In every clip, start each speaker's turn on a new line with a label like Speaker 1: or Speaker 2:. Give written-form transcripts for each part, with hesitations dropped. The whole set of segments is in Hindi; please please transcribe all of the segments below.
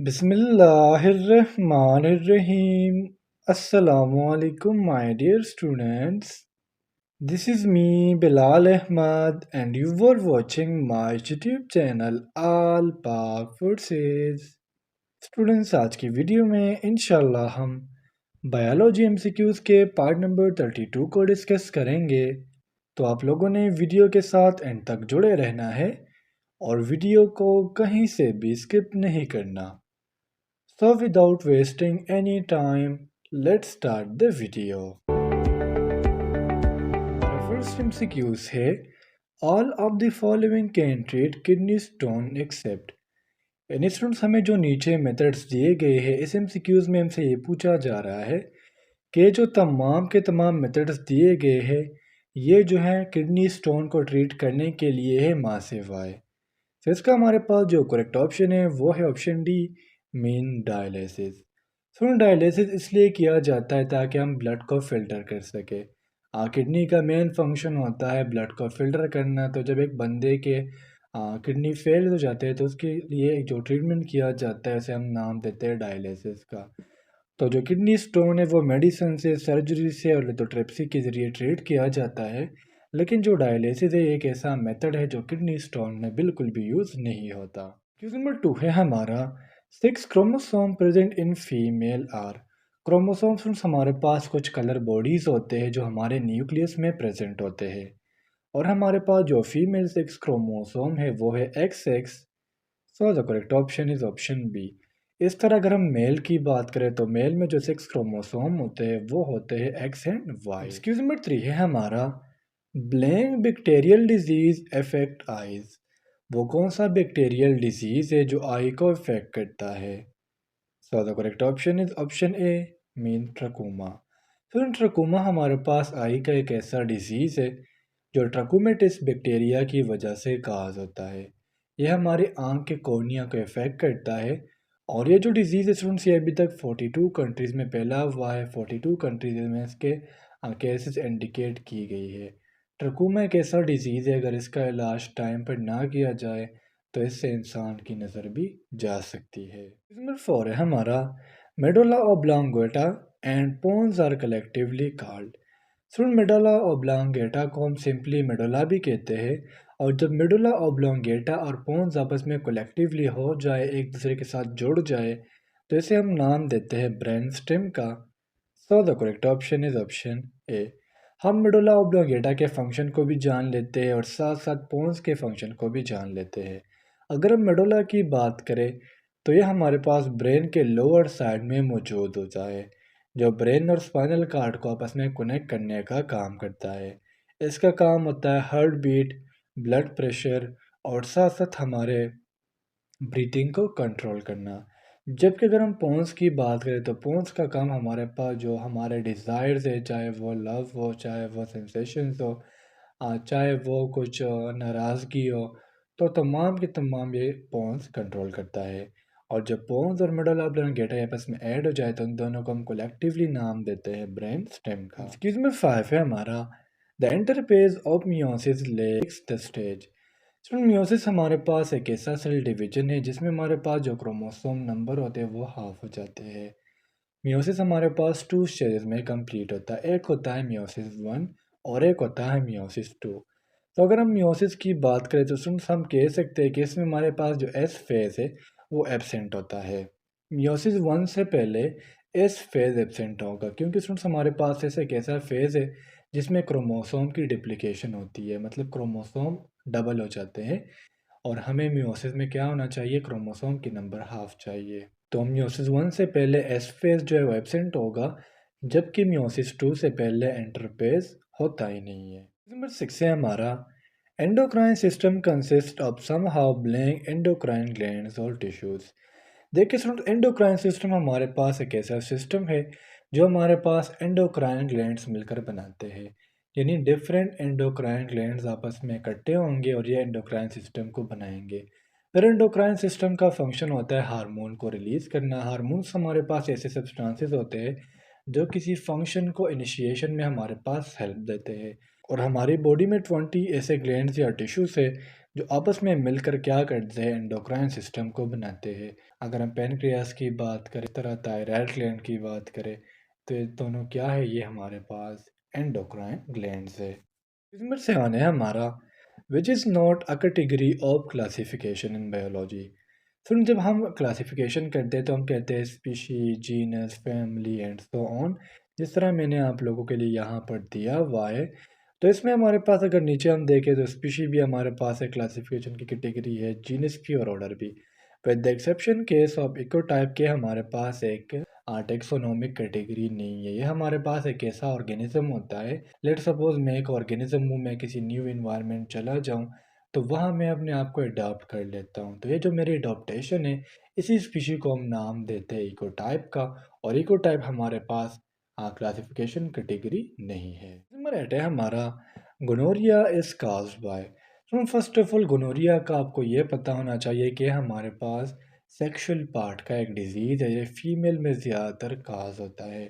Speaker 1: Bismillahirrahmanirrahim. Assalamu alaikum, my dear students. This is me, Bilal Ahmad, and you were watching my YouTube channel All Pak Forces. Students आज की वीडियो में इंशाल्लाह हम बायोलॉजी एमसीक्यूज़ के पार्ट नंबर 32 को डिस्कस करेंगे। तो आप लोगों ने वीडियो के साथ एंड तक जुड़े रहना है और वीडियो को कहीं से भी स्किप नहीं करना। So without wasting any time, let's start the video. Our first MCQs है All of the following can treat kidney stone except। यानी स्टूडेंट्स हमें जो नीचे मेथड्स दिए गए हैं इस MCQs में हमसे ये पूछा जा रहा है कि जो तमाम के तमाम मेथड्स दिए गए हैं ये जो है किडनी स्टोन को ट्रीट करने के लिए है माँ से वाई। तो इसका हमारे पास जो करेक्ट ऑप्शन है वो है ऑप्शन डी, मीन डायलिसिस। सुन डायलिसिस इसलिए किया जाता है ताकि हम ब्लड को फिल्टर कर सके। किडनी का मेन फंक्शन होता है ब्लड को फिल्टर करना। तो जब एक बंदे के किडनी फेल हो जाते हैं तो उसके लिए जो ट्रीटमेंट किया जाता है उसे हम नाम देते हैं डायलिसिस का। तो जो किडनी स्टोन है वो मेडिसिन से, सर्जरी से और लिथोट्रिप्सी के ज़रिए ट्रीट किया जाता है, लेकिन जो डायलिसिस है एक ऐसा मेथड है जो किडनी स्टोन में बिल्कुल भी यूज़ नहीं होता। क्वेश्चन नंबर 2 है हमारा 6 chromosome present in female are. Chromosomes हमारे पास कुछ कलर बॉडीज़ होते हैं जो हमारे न्यूक्लियस में प्रेजेंट होते हैं और हमारे पास जो फीमेल 6 क्रोमोसोम है वो है XX। So the correct option is option B. इस तरह अगर हम मेल की बात करें तो मेल में जो 6 क्रोमोसोम होते हैं वो होते हैं X and Y. Excuse number 3 है हमारा blank bacterial disease affect eyes. वो कौन सा बैक्टीरियल डिजीज है जो आई को इफेक्ट करता है? So the correct option is option A, mean trachoma. फिर ट्रकोमा हमारे पास आई का एक ऐसा डिजीज है जो ट्रकोमेटिस बैक्टीरिया की वजह से काज होता है। यह हमारी आंख के कॉर्निया को इफेक्ट करता है और ये जो डिजीज़ है स्टूडेंट्स ये अभी तक 42 कंट्रीज़ में फैला हुआ है। 42 कंट्रीज़ में इसके केसेस इंडिकेट की गई है। ट्रकोमा एक ऐसा डिजीज़ है अगर इसका इलाज टाइम पर ना किया जाए तो इससे इंसान की नज़र भी जा सकती है। नंबर 4 है हमारा medulla oblongata and pons are collectively called. Student medulla oblongata को हम सिंपली मेडुला भी कहते हैं और जब मेडुला ऑब्लोंगेटा और पोन्स आपस में कलेक्टिवली हो जाए, एक दूसरे के साथ जुड़ जाए, तो इसे हम नाम देते हैं ब्रेन स्टेम का। सो the correct option is option ए। हम मेडुला ऑब्लोंगेटा के फंक्शन को भी जान लेते हैं और साथ साथ पोन्स के फंक्शन को भी जान लेते हैं। अगर हम मेडुला की बात करें तो ये हमारे पास ब्रेन के लोअर साइड में मौजूद होता है जो ब्रेन और स्पाइनल कार्ड को आपस में कनेक्ट करने का काम करता है। इसका काम होता है हार्ट बीट, ब्लड प्रेशर और साथ साथ हमारे ब्रीथिंग को कंट्रोल करना। जबकि अगर हम पोन्स की बात करें तो पोन्स का काम हमारे पास जो हमारे डिज़ायर्स है, चाहे वो लव हो, चाहे वो सेंसेशंस हो, चाहे वो कुछ नाराज़गी हो, तो तमाम के तमाम ये पोन्स कंट्रोल करता है। और जब पोन्स और मिडल ऑब्लांगेटा आपस में ऐड हो जाए तो उन दोनों को हम कलेक्टिवली नाम देते हैं ब्रेन स्टेम का। एक्सक्यूज में 5 है हमारा the interface of meiosis lacks the stage. Meiosis हमारे पास एक ऐसा सेल डिवीजन है जिसमें हमारे पास जो क्रोमोसोम नंबर होते हैं वो हाफ हो जाते हैं। मियोसिस हमारे पास 2 स्टेजेस में कंप्लीट होता है। एक होता है मियोसिस 1 और एक होता है मियोसिस 2। तो अगर हम मियोसिस की बात करें तो स्टूडेंट्स हम कह सकते हैं कि इसमें हमारे पास जो एस फेज़ है वो एब्सेंट होता है। मियोसिस 1 से पहले एस फेज़ एब्सेंट होगा क्योंकि स्टूडेंट्स हमारे पास ऐसे एक ऐसा फेज़ है जिसमें क्रोमोसोम की डिप्लिकेशन होती है, मतलब क्रोमोसोम डबल हो जाते हैं और हमें मियोसिस में क्या होना चाहिए, क्रोमोसोम की नंबर हाफ चाहिए। तो मियोसिस 1 से पहले एस फेज़ जो है वो एब्सेंट होगा जबकि मियोसिस 2 से पहले इंटरफेज़ होता ही नहीं है। नंबर 6 है हमारा endocrine system consist of somehow belong endocrine glands और टिश्यूज। देखिए स्टूडेंट एंडोक्राइन सिस्टम हमारे पास एक ऐसा सिस्टम है जो हमारे पास एंडोक्राइन ग्लैंड्स मिलकर बनाते हैं। यानी डिफरेंट एंडोक्राइन ग्लैंड्स आपस में इकट्ठे होंगे और ये एंडोक्राइन सिस्टम को बनाएंगे। फिर एंडोक्राइन सिस्टम का फंक्शन होता है हार्मोन को रिलीज करना। हार्मोन्स हमारे पास ऐसे सब्सटेंसेस होते हैं जो किसी फंक्शन को इनिशिएशन में हमारे पास हेल्प देते हैं। और हमारी बॉडी में 20 ऐसे ग्लैंड्स या टिश्यूज है जो आपस में मिलकर क्या करते हैं, एंडोक्राइन सिस्टम को बनाते हैं। अगर हम पेनक्रियास की बात करें, इस तरह थायराइड ग्लैंड की बात करें, तो ये दोनों क्या है, ये हमारे पास एंडोक्राइन ग्लैंड्स है। इसमें से आने हमारा which is not a category of classification in biology. सुन, जब हम क्लासिफिकेशन करते हैं तो हम कहते हैं species, genus, family and so on. जिस तरह मैंने आप लोगों के लिए यहाँ पर दिया हुआ है, तो इसमें हमारे पास अगर नीचे हम देखें तो स्पीशी भी हमारे पास है, क्लासिफिकेशन की कैटेगरी है, जीनस भी और ऑर्डर भी। With the exception case of ecotype के हमारे पास एक टेक्सोनोमिक कैटेगरी नहीं है। ये हमारे पास एक ऐसा ऑर्गेनिज्म होता है, लेट सपोज मैं एक ऑर्गेनिज्म हूँ, मैं किसी न्यू इन्वायरमेंट चला जाऊँ, तो वहाँ मैं अपने आप को अडॉप्ट कर लेता हूँ। तो ये जो मेरी अडॉप्टेशन है, इसी स्पीशी को हम नाम देते हैं इकोटाइप का। और इकोटाइप हमारे पास क्लासिफिकेशन कैटेगरी नहीं है। नंबर 8 है हमारा गोनोरिया इज काज्ड बाय। तो फर्स्ट ऑफ ऑल गोनोरिया का आपको ये पता होना चाहिए कि हमारे पास सेक्सुअल पार्ट का एक डिजीज़ है, ये फीमेल में ज़्यादातर काज होता है।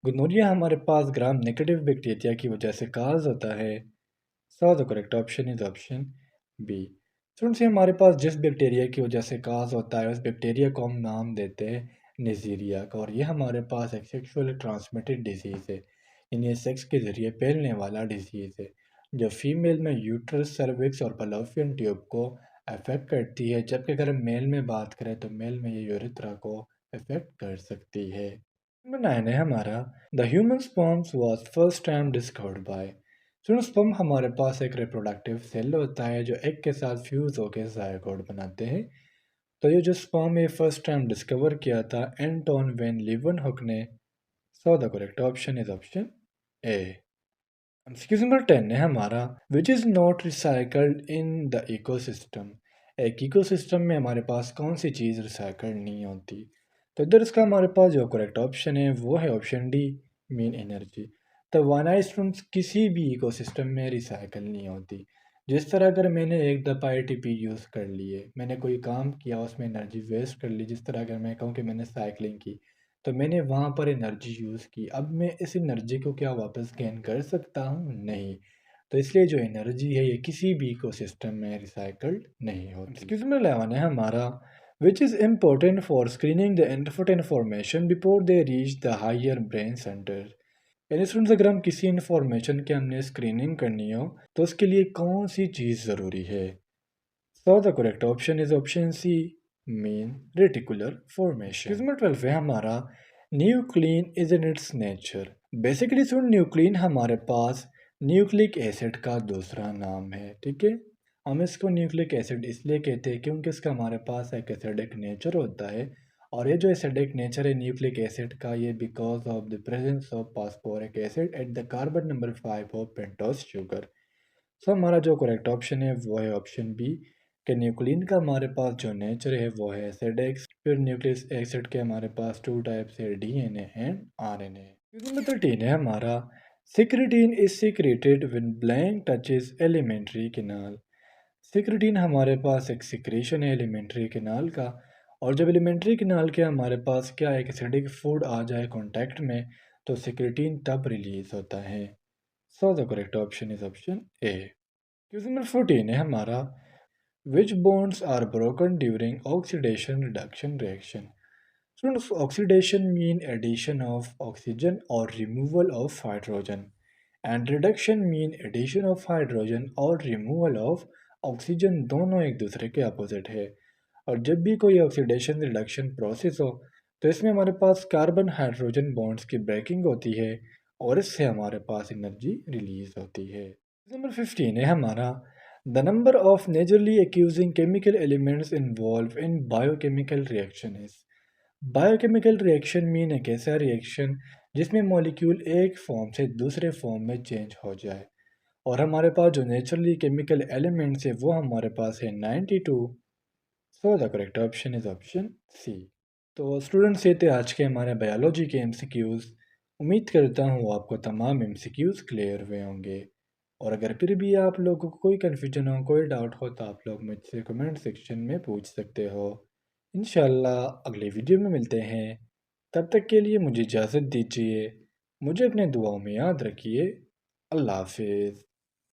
Speaker 1: गोनोरिया हमारे पास ग्राम नेगेटिव बैक्टीरिया की वजह से काज होता है। So the correct option is option B. Students, ये हमारे पास जिस बैक्टीरिया की वजह से काज होता है, उस बैक्टीरिया को हम नाम देते हैं निजीरिया का। और ये हमारे पास एक सेक्सुअली ट्रांसमिटेड डिजीज़ है, यानी ये सेक्स के ज़रिए फैलने वाला डिजीज़ है, जो फीमेल में यूट्रस, सर्विक्स और फलोपियन ट्यूब को अफेक्ट करती है, जबकि अगर हम मेल में बात करें तो मेल में ये यूरेथ्रा को अफेक्ट कर सकती है। नंबर 9 है हमारा the human sperms was first time discovered by. सुनो, स्पर्म हमारे पास एक रिप्रोडक्टिव सेल होता है जो एग के साथ फ्यूज होकर जायगोट बनाते हैं। तो ये जो स्पर्म है फर्स्ट टाइम डिस्कवर किया था एंटोन वेन लीवनहुक ने। सो the correct option is option A. Excuse number 10 है हमारा which is not recycled in the ecosystem. एक इकोसिस्टम में हमारे पास कौन सी चीज़ रिसाइकल्ड नहीं होती। तो इधर इसका हमारे पास जो करेक्ट ऑप्शन है वो है ऑप्शन डी, मीन एनर्जी। तो वानाइट्रम्स किसी भी इकोसिस्टम में रिसाइकल नहीं होती। जिस तरह अगर मैंने एक दफ़ा ATP यूज़ कर लिए, मैंने कोई काम किया, उसमें एनर्जी वेस्ट कर ली, जिस तरह अगर मैं कहूँ कि मैंने साइकिलिंग की, तो मैंने वहाँ पर एनर्जी यूज़ की, अब मैं इस एनर्जी को क्या वापस गेन कर सकता हूँ? नहीं। तो इसलिए जो एनर्जी है ये किसी भी इकोसिस्टम में रिसाइकल्ड नहीं होती। एक्सक्यूज मी, 11 है हमारा which is important for screening the input information before they reach the higher brain centre. यानी स्टूडेंट्स, अगर हम किसी इन्फॉर्मेशन की हमने स्क्रीनिंग करनी हो तो उसके लिए कौन सी चीज़ ज़रूरी है। So the correct option is option C, mean reticular formation. इसमें 12 है हमारा nuclein is in its nature. Basically soon, nuclein हमारे पास न्यूक्लिक एसिड का दूसरा नाम है, ठीक है। हम इसको न्यूक्लिक एसिड इसलिए कहते हैं क्योंकि इसका हमारे पास एक एसिडिक नेचर होता है। और ये जो एसिडिक नेचर है न्यूक्लिक एसिड का, ये because of the presence of phosphoric acid at the carbon number 5 of pentose sugar. So हमारा जो करेक्ट ऑप्शन है वो है ऑप्शन बी, कि न्यूक्लिन का हमारे पास जो नेचर है वो है एसिडिक। फिर न्यूक्लिक एसिड के हमारे पास टू टाइप्स है, DNA एंड RNA। नंबर 13 है हमारा secretin is secreted when blank touches alimentary canal. Secretin हमारे पास एक सिक्रेशन है एलिमेंट्री कैनाल का। और जब एलिमेंट्री कैनाल के हमारे पास क्या एक एसिडिक फूड आ जाए कांटेक्ट में, तो सिक्रेटिन तब रिलीज होता है। So the correct option is option A. Question number 14 है हमारा which bonds are broken during oxidation reduction reaction. Students, oxidation mean addition of oxygen or removal of hydrogen, and reduction mean addition of hydrogen or removal of oxygen। दोनों एक दूसरे के अपोजिट है। और जब भी कोई ऑक्सीडेशन रिडक्शन प्रोसेस हो, तो इसमें हमारे पास कार्बन हाइड्रोजन बॉन्ड्स की ब्रेकिंग होती है, और इससे हमारे पास एनर्जी रिलीज होती है। नंबर 15 है हमारा the number of naturally accusing chemical elements involve in biochemical reaction is. Biochemical reaction mean एक ऐसा रिएक्शन जिसमें मॉलिक्यूल एक फॉर्म से दूसरे फॉर्म में चेंज हो जाए। और हमारे पास जो नेचुरली केमिकल एलिमेंट्स है वो हमारे पास है 92। So the correct option is option C. तो स्टूडेंट्स, ये थे आज के हमारे बायोलॉजी के MCQs। उम्मीद करता हूँ आपको तमाम MCQs क्लियर हुए होंगे। और अगर फिर भी आप लोगों को कोई कन्फ्यूजन हो, कोई डाउट हो, तो आप लोग मुझसे कमेंट सेक्शन में पूछ सकते हो। इंशाल्लाह अगले वीडियो में मिलते हैं। तब तक के लिए मुझे इजाज़त दीजिए। मुझे अपने दुआओं में याद रखिए। अल्लाह हाफिज़।